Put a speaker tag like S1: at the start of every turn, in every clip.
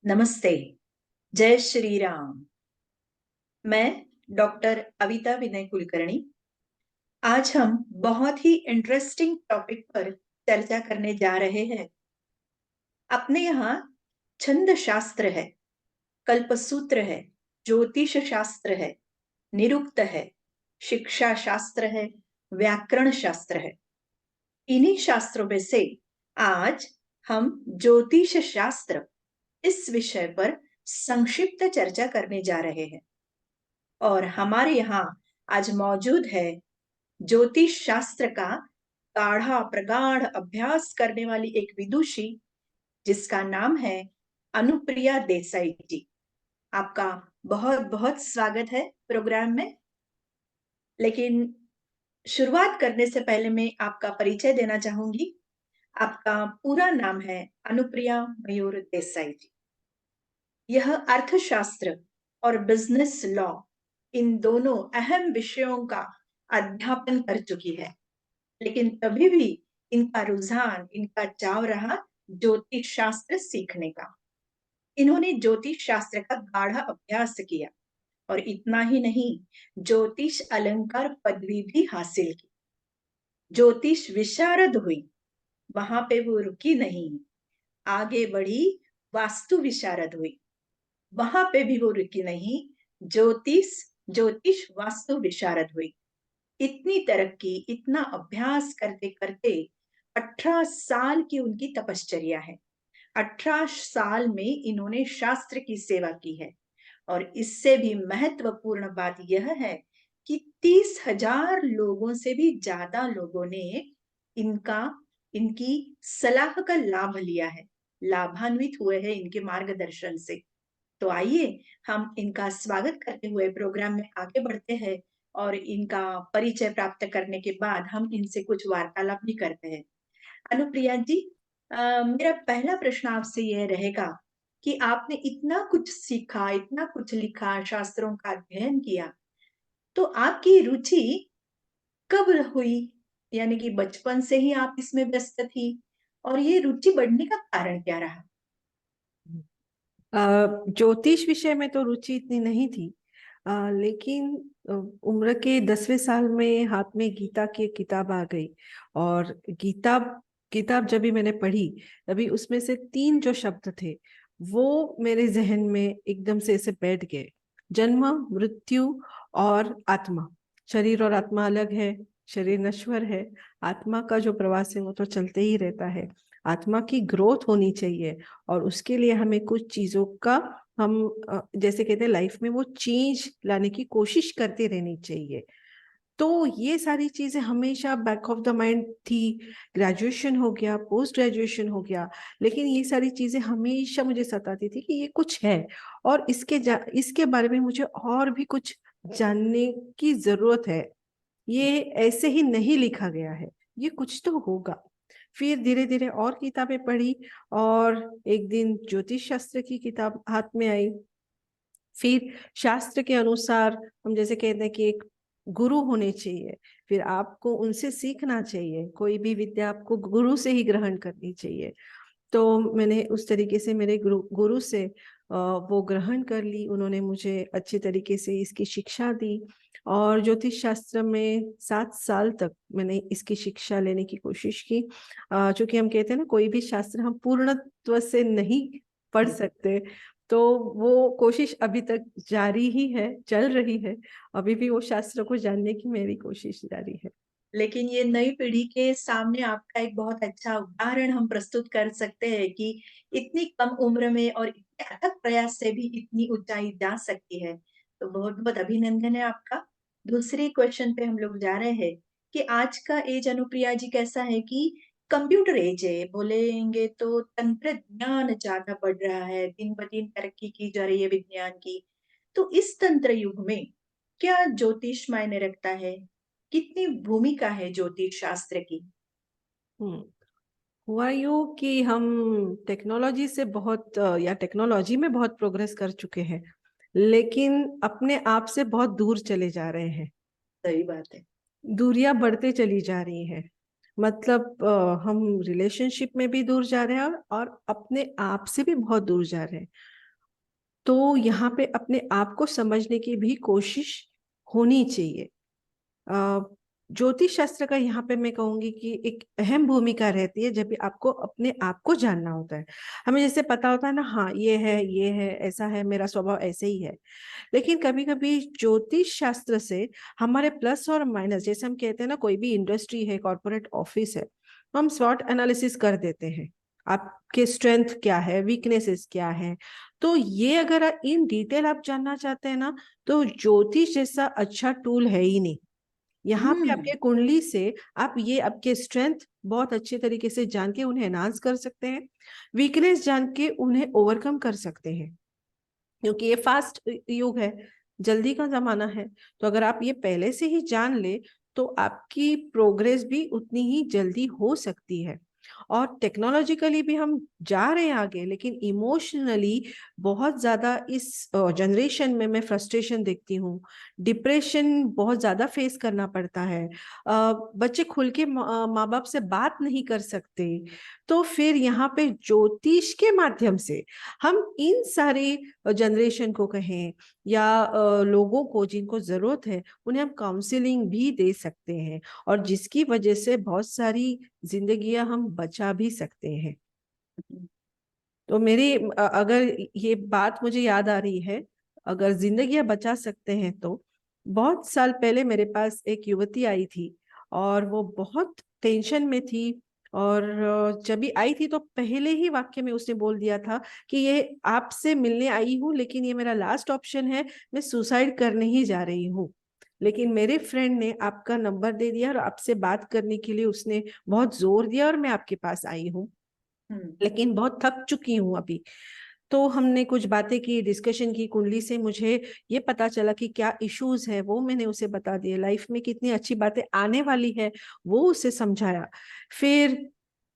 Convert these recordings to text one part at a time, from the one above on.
S1: नमस्ते, जय श्री राम। मैं डॉक्टर अविता विनय कुलकर्णी। आज हम बहुत ही इंटरेस्टिंग टॉपिक पर चर्चा करने जा रहे हैं। अपने यहाँ छंद शास्त्र है, कल्पसूत्र है, ज्योतिष शास्त्र है, निरुक्त है, शिक्षा शास्त्र है, व्याकरण शास्त्र है। इन्हीं शास्त्रों में से आज हम ज्योतिष शास्त्र इस विषय पर संक्षिप्त चर्चा करने जा रहे हैं। और हमारे यहाँ आज मौजूद है ज्योतिष शास्त्र का गाढ़ा प्रगाढ़ अभ्यास करने वाली एक विदुषी, जिसका नाम है अनुप्रिया देसाई जी। आपका बहुत बहुत स्वागत है प्रोग्राम में। लेकिन शुरुआत करने से पहले मैं आपका परिचय देना चाहूंगी। आपका पूरा नाम है अनुप्रिया मयूर देसाई जी। यह अर्थशास्त्र और बिजनेस लॉ, इन दोनों अहम विषयों का अध्यापन कर चुकी है, लेकिन तभी भी इनका रुझान, इनका चाव रहा ज्योतिष शास्त्र सीखने का। इन्होंने ज्योतिष शास्त्र का गाढ़ा अभ्यास किया और इतना ही नहीं, ज्योतिष अलंकार पदवी भी हासिल की। ज्योतिष विशारद हुई, वहां पे वो रुकी नहीं, आगे बढ़ी, वास्तु विशारद हुई, वहां पे भी वो रुकी नहीं, ज्योतिष ज्योतिष वास्तु विशारद हुई। इतनी तरक्की, इतना अभ्यास करते करते 18 साल की उनकी तपश्चर्या है। 18 साल में इन्होंने शास्त्र की सेवा की है। और इससे भी महत्वपूर्ण बात यह है कि 30,000 लोगों से भी ज्यादा लोगों ने इनका इनकी सलाह का लाभ लिया है, लाभान्वित हुए हैं इनके मार्गदर्शन से। तो आइए हम इनका स्वागत करते हुए प्रोग्राम में आगे बढ़ते हैं और इनका परिचय प्राप्त करने के बाद हम इनसे कुछ वार्तालाप भी करते हैं। अनुप्रिया जी, मेरा पहला प्रश्न आपसे यह रहेगा कि आपने इतना कुछ सीखा, इतना कुछ लिखा, शास्त्रों का अध्ययन किया, तो आपकी रुचि कब हुई? यानी कि बचपन से ही आप इसमें व्यस्त थी, और ये रुचि बढ़ने का कारण क्या रहा?
S2: ज्योतिष विषय में तो रुचि इतनी नहीं थी। लेकिन उम्र के 10वें साल में हाथ में गीता की एक किताब आ गई। और किताब जब भी मैंने पढ़ी, तभी उसमें से 3 जो शब्द थे वो मेरे जहन में एकदम से ऐसे बैठ गए। जन्म, मृत्यु और आत्मा। शरीर और आत्मा अलग है। शरीर नश्वर है। आत्मा का जो प्रवास है वो तो चलते ही रहता है। आत्मा की ग्रोथ होनी चाहिए, और उसके लिए हमें कुछ चीजों का हम जैसे कहते हैं लाइफ में वो चेंज लाने की कोशिश करते रहनी चाहिए। तो ये सारी चीजें हमेशा बैक ऑफ द माइंड थी। ग्रेजुएशन हो गया, पोस्ट ग्रेजुएशन हो गया, लेकिन ये सारी चीजें हमेशा मुझे सताती थी कि ये कुछ है और इसके बारे में मुझे और भी कुछ जानने की जरूरत है। ये ऐसे ही नहीं लिखा गया है, ये कुछ तो होगा। फिर धीरे धीरे और किताबें पढ़ी, और एक दिन ज्योतिष शास्त्र की किताब हाथ में आई। फिर शास्त्र के अनुसार हम जैसे कहते हैं कि एक गुरु होने चाहिए, फिर आपको उनसे सीखना चाहिए। कोई भी विद्या आपको गुरु से ही ग्रहण करनी चाहिए। तो मैंने उस तरीके से मेरे गुरु से वो ग्रहण कर ली। उन्होंने मुझे अच्छे तरीके से इसकी शिक्षा दी, और ज्योतिष शास्त्र में 7 साल तक मैंने इसकी शिक्षा लेने की कोशिश की। चूंकि हम कहते हैं ना, कोई भी शास्त्र हम पूर्णत्व से नहीं पढ़ सकते, तो वो कोशिश अभी तक जारी ही है, चल रही है। अभी भी वो शास्त्र को जानने की मेरी कोशिश जारी है।
S1: लेकिन ये नई पीढ़ी के सामने आपका एक बहुत अच्छा उदाहरण हम प्रस्तुत कर सकते हैं कि इतनी कम उम्र में और इतने अथक प्रयास से भी इतनी ऊंचाई जा सकती है। तो बहुत बहुत अभिनंदन है आपका। दूसरे क्वेश्चन पे हम लोग जा रहे हैं कि आज का एज, अनुप्रिया जी, कैसा है कि कंप्यूटर एज है, बोलेंगे तो तंत्र ज्ञान ज्यादा बढ़ रहा है, दिन ब दिन तरक्की की जा रही है विज्ञान की। तो इस तंत्र युग में क्या ज्योतिष मायने रखता है? कितनी भूमिका है ज्योतिष शास्त्र की?
S2: हम्म हुआ यूं कि हम टेक्नोलॉजी से बहुत या टेक्नोलॉजी में बहुत प्रोग्रेस कर चुके हैं, लेकिन अपने आप से बहुत दूर चले जा रहे हैं।
S1: सही बात है।
S2: दूरियां बढ़ते चली जा रही हैं। मतलब हम रिलेशनशिप में भी दूर जा रहे हैं, और अपने आप से भी बहुत दूर जा रहे हैं। तो यहाँ पे अपने आप को समझने की भी कोशिश होनी चाहिए। ज्योतिष शास्त्र का यहाँ पे मैं कहूंगी कि एक अहम भूमिका रहती है जब भी आपको अपने आप को जानना होता है। हमें जैसे पता होता है ना, हाँ ये है, ऐसा है, मेरा स्वभाव ऐसे ही है। लेकिन कभी कभी ज्योतिष शास्त्र से हमारे प्लस और माइनस, जैसे हम कहते हैं ना, कोई भी इंडस्ट्री है, कॉर्पोरेट ऑफिस है, तो हम स्वॉट एनालिसिस कर देते हैं। आपके स्ट्रेंथ क्या है, वीकनेसेस क्या है। तो ये अगर इन डिटेल आप जानना चाहते हैं ना, तो ज्योतिष जैसा अच्छा टूल है ही नहीं। यहाँ पे
S1: हम्म।
S2: आपके कुंडली से आप ये आपके स्ट्रेंथ बहुत अच्छे तरीके से जान के उन्हें एनहांस कर सकते हैं, वीकनेस जान के उन्हें ओवरकम कर सकते हैं। क्योंकि ये फास्ट युग है, जल्दी का जमाना है। तो अगर आप ये पहले से ही जान ले, तो आपकी प्रोग्रेस भी उतनी ही जल्दी हो सकती है। और टेक्नोलॉजिकली भी हम जा रहे हैं आगे, लेकिन इमोशनली बहुत ज्यादा इस जनरेशन में मैं फ्रस्ट्रेशन देखती हूँ। डिप्रेशन बहुत ज्यादा फेस करना पड़ता है। बच्चे खुल के माँ बाप से बात नहीं कर सकते। तो फिर यहाँ पे ज्योतिष के माध्यम से हम इन सारे जनरेशन को कहें या लोगों को जिनको जरूरत है, उन्हें हम काउंसलिंग भी दे सकते हैं, और जिसकी वजह से बहुत सारी जिंदगियां हम बचा भी सकते हैं। तो मेरी अगर ये बात मुझे याद आ रही है, अगर जिंदगियां बचा सकते हैं तो बहुत साल पहले मेरे पास एक युवती आई थी, और वो बहुत टेंशन में थी। और जब भी आई थी तो पहले ही वाक्य में उसने बोल दिया था कि ये आपसे मिलने आई हूँ, लेकिन ये मेरा लास्ट ऑप्शन है, मैं सुसाइड करने ही जा रही हूँ। लेकिन मेरे फ्रेंड ने आपका नंबर दे दिया और आपसे बात करने के लिए उसने बहुत जोर दिया, और मैं आपके पास आई हूँ,
S1: हम्म।
S2: लेकिन बहुत थक चुकी हूँ अभी। तो हमने कुछ बातें की, डिस्कशन की, कुंडली से मुझे ये पता चला कि क्या इश्यूज है, वो मैंने उसे बता दिए, लाइफ में कितनी अच्छी बातें आने वाली है वो उसे समझाया। फिर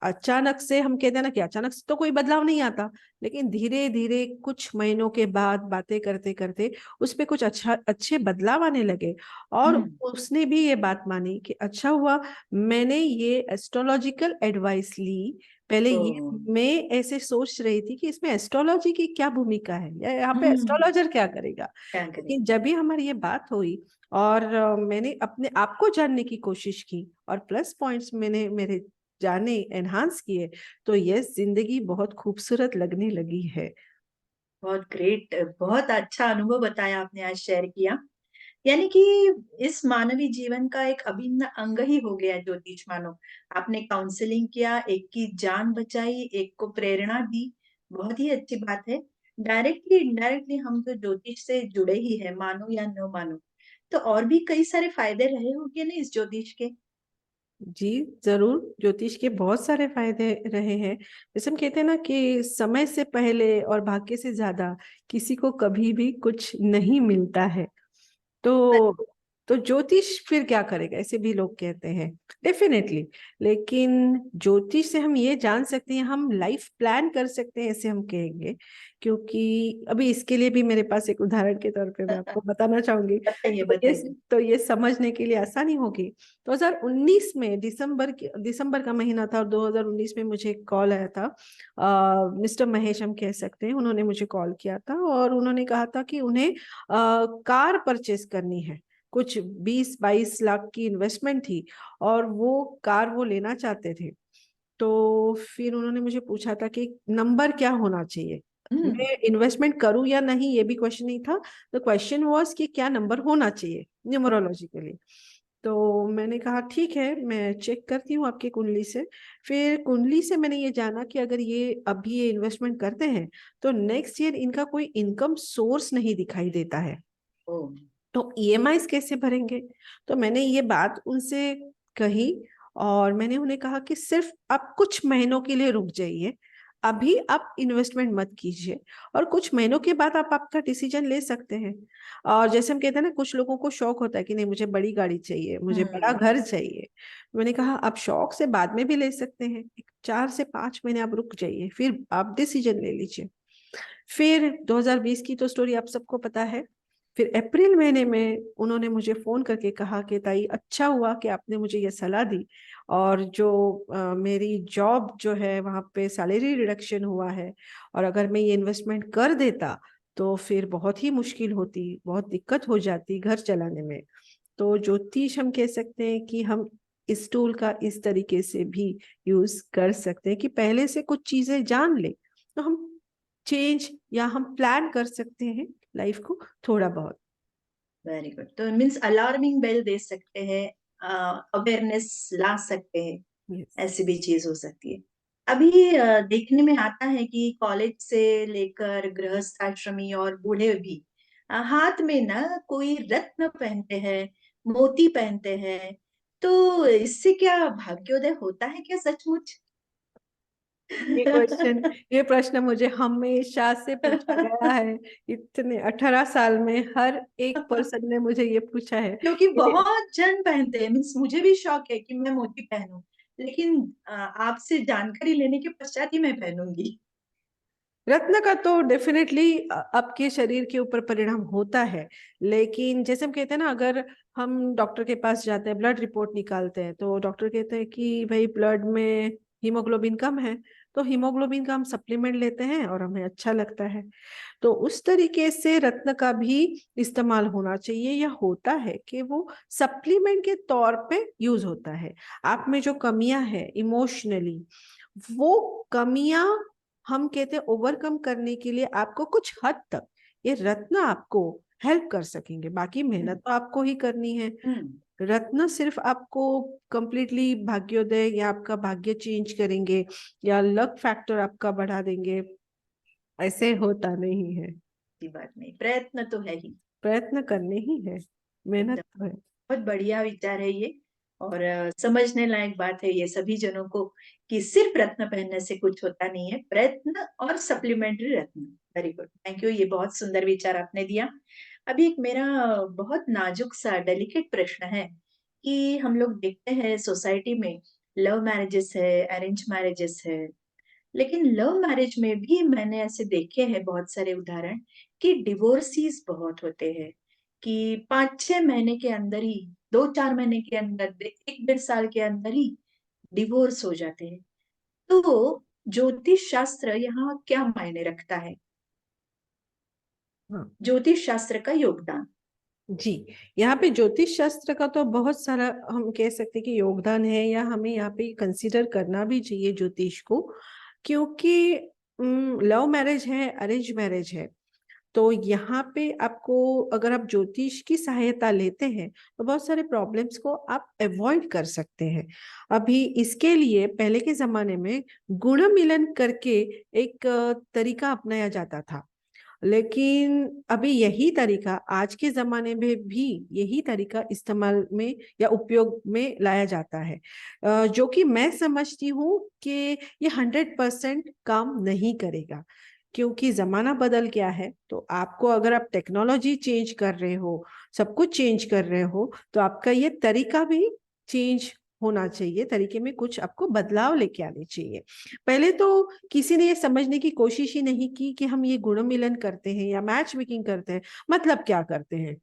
S2: अचानक से, हम कहते हैं ना कि अचानक से तो कोई बदलाव नहीं आता, लेकिन धीरे धीरे कुछ महीनों के बाद बातें करते करते उस पे कुछ अच्छे बदलाव आने लगे। और
S1: हम्म।
S2: उसने भी ये बात मानी कि अच्छा हुआ मैंने ये एस्ट्रोलॉजिकल एडवाइस ली। पहले
S1: ओ।
S2: ये मैं ऐसे सोच रही थी कि इसमें एस्ट्रोलॉजी की क्या भूमिका है, या यहाँ पे
S1: हम्म।
S2: एस्ट्रोलॉजर क्या करेगा।
S1: क्या
S2: लेकिन
S1: करें।
S2: जब भी हमारी ये बात हुई और मैंने अपने आप को जानने की कोशिश की, और प्लस पॉइंट्स मैंने मेरे जाने एनहांस किए, तो ये जिंदगी बहुत खूबसूरत लगने लगी है।
S1: बहुत ग्रेट, बहुत अच्छा अनुभव बताया आपने, आज शेयर किया। यानी कि इस मानवीय जीवन का एक अभिन्न अंग ही हो गया है ज्योतिष, मानो। आपने काउंसलिंग किया, एक की जान बचाई, एक को प्रेरणा दी। बहुत ही अच्छी बात है। डायरेक्टली इनडायरेक्टली हम तो ज्योतिष से जुड़े ही हैं, मानो या न मानो। तो और भी कई सारे फायदे रहे होंगे ना इस ज्योतिष के।
S2: जी जरूर, ज्योतिष के बहुत सारे फायदे रहे हैं। जैसे हम कहते हैं ना कि समय से पहले और भाग्य से ज्यादा किसी को कभी भी कुछ नहीं मिलता है। तो तो ज्योतिष फिर क्या करेगा, ऐसे भी लोग कहते हैं। डेफिनेटली। लेकिन ज्योतिष से हम ये जान सकते हैं, हम लाइफ प्लान कर सकते हैं, ऐसे हम कहेंगे। क्योंकि अभी इसके लिए भी मेरे पास एक उदाहरण के तौर पे मैं आपको बताना चाहूंगी।
S1: बताइए
S2: तो ये
S1: बताइए।
S2: तो ये समझने के लिए आसानी होगी। 2019 में दिसंबर का महीना था, और 2019 में मुझे एक कॉल आया था। मिस्टर महेश हम कह सकते हैं, उन्होंने मुझे कॉल किया था, और उन्होंने कहा था कि उन्हें कार परचेस करनी है। कुछ 20-22 लाख की इन्वेस्टमेंट थी, और वो कार वो लेना चाहते थे। तो फिर उन्होंने मुझे पूछा था कि नंबर क्या होना चाहिए।
S1: हम्म।
S2: मैं इन्वेस्टमेंट करूं या नहीं, ये भी क्वेश्चन नहीं था। द क्वेश्चन वाज कि क्या नंबर होना चाहिए न्यूमरोलॉजिकली। तो मैंने कहा ठीक है, मैं चेक करती हूँ आपकी कुंडली से। फिर कुंडली से मैंने ये जाना कि अगर ये अभी ये इन्वेस्टमेंट करते हैं, तो नेक्स्ट ईयर इनका कोई इनकम सोर्स नहीं दिखाई देता है।
S1: ओ।
S2: तो ईएमआईस कैसे भरेंगे। तो मैंने ये बात उनसे कही, और मैंने उन्हें कहा कि सिर्फ आप कुछ महीनों के लिए रुक जाइए, अभी आप इन्वेस्टमेंट मत कीजिए, और कुछ महीनों के बाद आप आपका डिसीजन ले सकते हैं। और जैसे हम कहते हैं ना, कुछ लोगों को शौक होता है कि नहीं मुझे बड़ी गाड़ी चाहिए, मुझे बड़ा
S1: हम्म।
S2: घर चाहिए। मैंने कहा आप शौक से बाद में भी ले सकते हैं, 4 से 5 महीने आप रुक जाइए, फिर आप डिसीजन ले लीजिए। फिर 2020 की तो स्टोरी आप सबको पता है। फिर अप्रैल महीने में उन्होंने मुझे फोन करके कहा कि ताई अच्छा हुआ कि आपने मुझे ये सलाह दी, और जो मेरी जॉब जो है वहाँ पे सैलरी रिडक्शन हुआ है, और अगर मैं ये इन्वेस्टमेंट कर देता तो फिर बहुत ही मुश्किल होती, बहुत दिक्कत हो जाती घर चलाने में। तो ज्योतिष हम कह सकते हैं कि हम इस टूल का इस तरीके से भी यूज कर सकते हैं कि पहले से कुछ चीजें जान ले तो हम चेंज या हम प्लान कर सकते हैं लाइफ को थोड़ा बहुत।
S1: Very good. तो मीन्स अलार्मिंग बेल दे सकते हैं, अवेयरनेस ला सकते हैं,
S2: यस।
S1: ऐसी भी चीज हो सकती है। अभी देखने में आता है कि कॉलेज से लेकर गृहस्थाश्रमी और बूढ़े भी हाथ में ना कोई रत्न पहनते हैं, मोती पहनते हैं। तो इससे क्या भाग्योदय होता है क्या सचमुच?
S2: ये प्रश्न मुझे हमेशा से पूछा गया है। इतने 18 साल में हर एक पर्सन ने मुझे ये पूछा है
S1: क्योंकि
S2: कि
S1: बहुत जन पहनते हैं, मीन्स मुझे भी शौक है कि मैं मोती पहनूं, लेकिन आपसे जानकारी लेने के पश्चात ही मैं पहनूंगी।
S2: रत्न का तो डेफिनेटली आपके शरीर के ऊपर परिणाम होता है। लेकिन जैसे हम कहते हैं ना, अगर हम डॉक्टर के पास जाते हैं, ब्लड रिपोर्ट निकालते हैं, तो डॉक्टर कहते हैं कि भाई ब्लड में हीमोग्लोबिन कम है, तो हीमोग्लोबिन का हम सप्लीमेंट लेते हैं और हमें अच्छा लगता है। तो उस तरीके से रत्न का भी इस्तेमाल होना चाहिए, या होता है कि वो सप्लीमेंट के तौर पे यूज होता है। आप में जो कमियां है इमोशनली, वो कमियां हम कहते हैं ओवरकम करने के लिए आपको कुछ हद तक ये रत्न आपको हेल्प कर सकेंगे। बाकी
S1: हम्म।
S2: मेहनत तो आपको ही करनी है।
S1: हम्म।
S2: रत्न सिर्फ आपको कंप्लीटली भाग्योदय या आपका भाग्य चेंज करेंगे या लक फैक्टर आपका बढ़ा देंगे, ऐसे होता नहीं है।
S1: की बात नहीं, प्रयत्न तो है ही।
S2: प्रयत्न करने ही है, मेहनत
S1: एकदम
S2: तो है।
S1: बहुत बढ़िया विचार है ये। और समझने लायक बात है ये सभी जनों को कि सिर्फ रत्न पहनने से कुछ होता नहीं है, प्रयत्न और supplementary Ratna. Very good, thank you, ये बहुत सुंदर विचार आपने दिया। अभी एक मेरा बहुत नाजुक सा डेलिकेट प्रश्न है कि हम लोग देखते हैं सोसाइटी में लव मैरिजेस है, अरेंज मैरिजेस है, लेकिन लव मैरिज में भी मैंने ऐसे देखे हैं बहुत सारे उदाहरण कि डिवोर्सीज बहुत होते हैं, कि 5-6 महीने के अंदर ही, 2-4 महीने के अंदर, 1-1.5 साल के अंदर ही डिवोर्स हो जाते हैं। तो ज्योतिष शास्त्र यहाँ क्या मायने रखता है?
S2: हाँ
S1: ज्योतिष शास्त्र का योगदान।
S2: जी, यहाँ पे ज्योतिष शास्त्र का तो बहुत सारा हम कह सकते हैं कि योगदान है, या हमें यहाँ पे कंसीडर करना भी चाहिए ज्योतिष को। क्योंकि लव मैरिज है, अरेंज मैरिज है, तो यहाँ पे आपको अगर आप ज्योतिष की सहायता लेते हैं तो बहुत सारे प्रॉब्लम्स को आप अवॉइड कर सकते हैं। अभी इसके लिए पहले के जमाने में गुण मिलन करके एक तरीका अपनाया जाता था, लेकिन अभी यही तरीका आज के जमाने में भी यही तरीका इस्तेमाल में या उपयोग में लाया जाता है, जो कि मैं समझती हूँ कि ये 100% काम नहीं करेगा। क्योंकि जमाना बदल गया है, तो आपको अगर आप टेक्नोलॉजी चेंज कर रहे हो, सब कुछ चेंज कर रहे हो, तो आपका ये तरीका भी चेंज होना चाहिए, तरीके में कुछ आपको बदलाव लेके आने चाहिए। पहले तो किसी ने ये समझने की कोशिश ही नहीं की कि हम ये गुण मिलन करते हैं या मैच मेकिंग करते हैं, मतलब क्या करते हैं।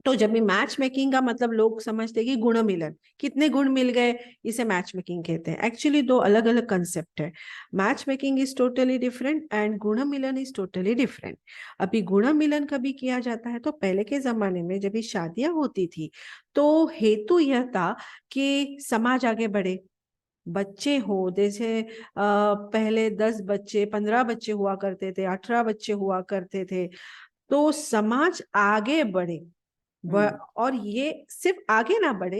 S2: तो जब भी मैच मेकिंग का मतलब लोग समझते हैं कि गुण मिलन, कितने गुण मिल गए, इसे मैच मेकिंग कहते हैं। एक्चुअली दो अलग अलग कंसेप्ट है। Match making is totally different and गुण मिलन इज टोटली डिफरेंट। अभी गुण मिलन कभी किया जाता है तो पहले के जमाने में जब भी शादियां होती थी, तो हेतु यह था कि समाज आगे बढ़े, बच्चे हो, जैसे पहले 10 बच्चे 15 बच्चे हुआ करते थे, 18 बच्चे हुआ करते थे, तो समाज आगे बढ़े।
S1: हम्म।
S2: और ये सिर्फ आगे ना बढ़े,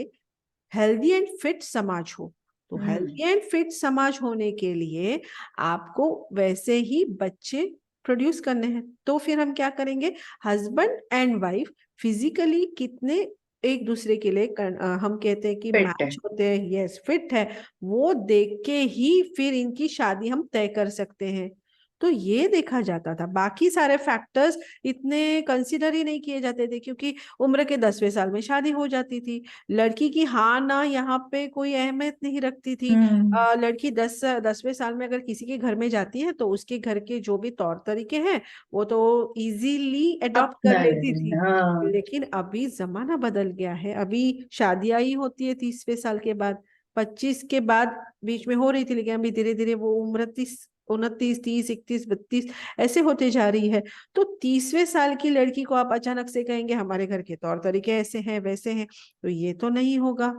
S2: हेल्दी एंड फिट समाज हो। तो
S1: हम्म।
S2: हेल्दी एंड फिट समाज होने के लिए आपको वैसे ही बच्चे प्रोड्यूस करने हैं। तो फिर हम क्या करेंगे, हस्बैंड एंड वाइफ फिजिकली कितने एक दूसरे के लिए हम कहते हैं कि
S1: फिट है।
S2: मैच होते हैं, यस फिट है, वो देख के ही फिर इनकी शादी हम तय कर सकते हैं। तो ये देखा जाता था, बाकी सारे फैक्टर्स इतने कंसिडर ही नहीं किए जाते थे, क्योंकि उम्र के 10वें साल में शादी हो जाती थी। लड़की की हाँ ना यहाँ पे कोई अहमियत नहीं रखती थी।
S1: हम्म।
S2: लड़की 10वें साल में अगर किसी के घर में जाती है तो उसके घर के जो भी तौर तरीके हैं वो तो इजीली अडॉप्ट कर
S1: अपना
S2: लेती
S1: लेना,
S2: थी।
S1: हाँ।
S2: लेकिन अभी जमाना बदल गया है, अभी शादियां ही होती है 30वें साल के बाद, 25 के बाद बीच में हो रही थी, लेकिन अभी धीरे धीरे वो उम्र 30 29, 30, 31, 32 ऐसे होते जा रही है, तो 30वें साल की लड़की को आप अचानक से कहेंगे हमारे घर के तौर तरीके ऐसे हैं वैसे हैं, तो ये तो नहीं होगा।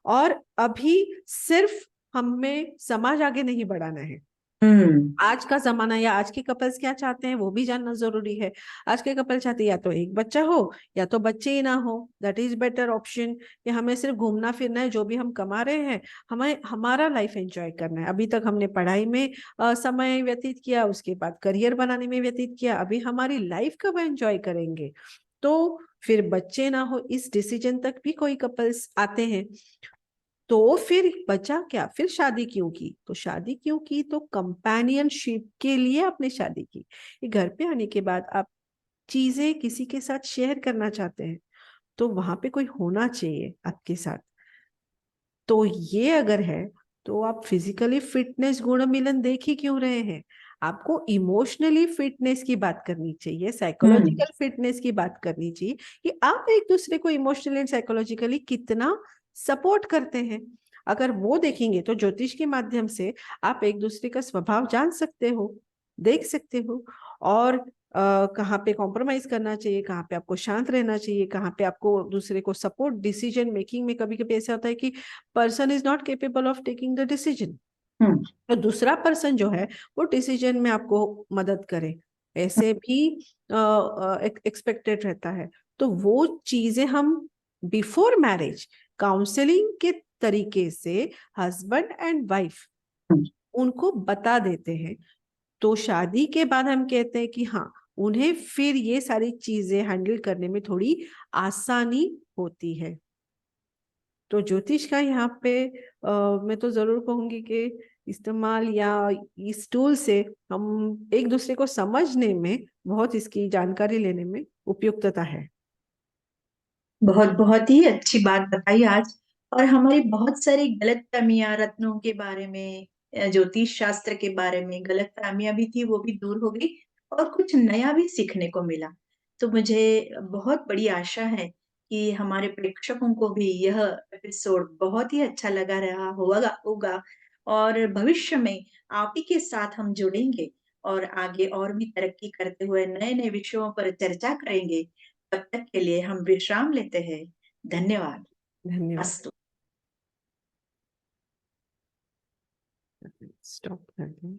S2: और अभी सिर्फ हमें समाज आगे नहीं बढ़ाना है,
S1: हम्म।
S2: आज का जमाना या आज के कपल्स क्या चाहते हैं वो भी जानना जरूरी है। आज के कपल चाहते हैं या तो एक बच्चा हो या तो बच्चे ही ना हो, दैट इज बेटर ऑप्शन। कि हमें सिर्फ घूमना फिरना है, जो भी हम कमा रहे हैं हमें हमारा लाइफ एंजॉय करना है। अभी तक हमने पढ़ाई में समय व्यतीत किया, उसके बाद करियर बनाने में व्यतीत किया, अभी हमारी लाइफ कब एंजॉय करेंगे? तो फिर बच्चे ना हो इस डिसीजन तक भी कोई कपल्स आते हैं। तो फिर बचा क्या, फिर शादी क्यों की? तो शादी क्यों की, तो कंपेनियनशिप के लिए आपने शादी की। ये घर पे आने के बाद आप चीजें किसी के साथ शेयर करना चाहते हैं, तो वहां पे कोई होना चाहिए आपके साथ। तो ये अगर है तो आप फिजिकली फिटनेस गुण मिलन देख ही क्यों रहे हैं? आपको इमोशनली फिटनेस की बात करनी चाहिए,
S1: हम्म।
S2: साइकोलॉजिकल फिटनेस की बात करनी चाहिए, कि आप एक दूसरे को इमोशनली एंड साइकोलॉजिकली कितना सपोर्ट करते हैं। अगर वो देखेंगे तो ज्योतिष के माध्यम से आप एक दूसरे का स्वभाव जान सकते हो, देख सकते हो। और कहाँ पे कॉम्प्रोमाइज करना चाहिए, कहाँ पे आपको शांत रहना चाहिए, कहाँ पे आपको दूसरे को सपोर्ट। डिसीजन मेकिंग में कभी कभी ऐसा होता है कि person is not capable of taking the decision,
S1: hmm.
S2: तो दूसरा पर्सन जो है वो डिसीजन में आपको मदद करे, ऐसे भी एक्सपेक्टेड रहता है। तो वो चीजें हम बिफोर मैरिज काउंसलिंग के तरीके से हस्बैंड एंड वाइफ
S1: हम्म।
S2: उनको बता देते हैं। तो शादी के बाद हम कहते हैं कि हाँ, उन्हें फिर ये सारी चीजें हैंडल करने में थोड़ी आसानी होती है। तो ज्योतिष का यहाँ पे मैं तो जरूर कहूंगी कि इस्तेमाल या इस टूल से हम एक दूसरे को समझने में, बहुत इसकी जानकारी लेने में उपयुक्तता है।
S1: बहुत बहुत ही अच्छी बात बताई आज। और हमारी बहुत सारी गलत फहमियां रत्नों के बारे में, ज्योतिष शास्त्र के बारे में गलत फहमियां भी थी, वो भी दूर हो गई और कुछ नया भी सीखने को मिला। तो मुझे बहुत बड़ी आशा है कि हमारे प्रेक्षकों को भी यह एपिसोड बहुत ही अच्छा लगा रहा होगा। और भविष्य में आप ही के साथ हम जुड़ेंगे और आगे और भी तरक्की करते हुए नए नए विषयों पर चर्चा करेंगे। तब तक के लिए हम विश्राम लेते हैं। धन्यवाद।
S2: धन्यवाद।
S1: अस्तु।
S2: स्टॉप कर दें।